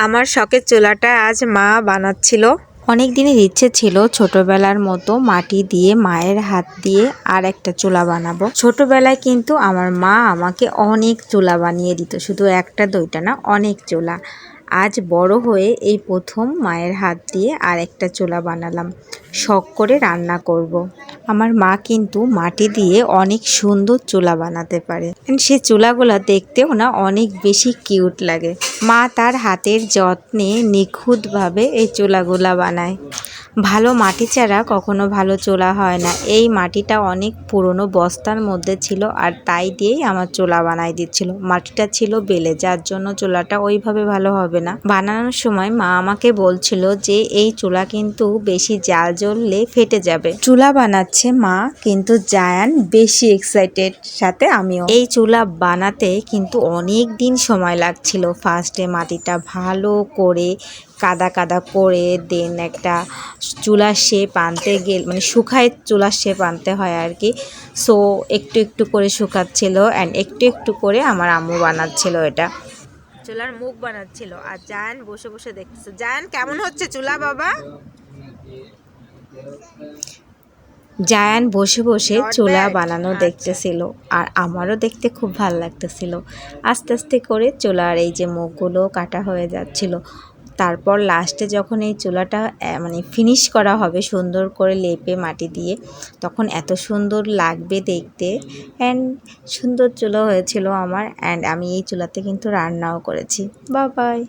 আমার শখের চুলাটা আজ মা বানাচ্ছিল। অনেক দিনের ইচ্ছে ছিল ছোটবেলার মতো মাটি দিয়ে মায়ের হাত দিয়ে আর একটা চুলা বানাবো। ছোটবেলায় কিন্তু আমার মা আমাকে অনেক চুলা বানিয়ে দিত, শুধু একটা দুইটা না, অনেক চুলা। আজ বড় হয়ে এই প্রথম মায়ের হাত দিয়ে আর একটা চুলা বানালাম, শখ করে রান্না করব। আমার মা কিন্তু মাটি দিয়ে অনেক সুন্দর চুলা বানাতে পারে। সে চুলাগুলা দেখতেও না অনেক বেশি কিউট লাগে। মা তার হাতের যত্নে নিখুঁতভাবে এই চুলাগুলা বানায়। ভালো মাটি ছাড়া কখনো ভালো চুলা হয় না। এই মাটিটা অনেক পুরনো বস্তার মধ্যে ছিল, আর তাই দিয়েই আমার চুলা বানাই দিচ্ছিল। মাটিটা ছিল বেলে, যার জন্য চুলাটা ওইভাবে ভালো হবে না। বানানোর সময় মা আমাকে বলছিল যে এই চুলা কিন্তু বেশি জাল জ্বললে ফেটে যাবে। চুলা বানাচ্ছে মা, কিন্তু জায়ান বেশি এক্সাইটেড, সাথে আমিও। এই চুলা বানাতে কিন্তু অনেক দিন সময় লাগছিল। ফার্স্টে মাটিটা ভালো করে কাদা কাদা করে দেন একটা চুলার শেপ আনতে গেলে, মানে শুকায় চুলার শেপ আনতে হয় আর কি। সো একটু একটু করে শুকাচ্ছিল অ্যান্ড একটু একটু করে আমার আম্মু বানাচ্ছিল এটা। চুলার মুখ বানাচ্ছিল আর জায়ান বসে বসে দেখতেছে। জায়ান, কেমন হচ্ছে চুলা বাবা? জায়ান বসে বসে চুলা বানানো দেখতেছিল, আর আমারও দেখতে খুব ভালো লাগতেছিল। আস্তে আস্তে করে চুলার এই যে মুখগুলো কাটা হয়ে যাচ্ছিল। তারপর লাস্টে যখন এই চুলাটা মানে ফিনিশ করা হবে সুন্দর করে লেপে মাটি দিয়ে, তখন এত সুন্দর লাগবে দেখতে। অ্যান্ড সুন্দর চুলা হয়েছিল আমার, অ্যান্ড আমি এই চুলাতে কিন্তু রান্নাও করেছি। Bye bye.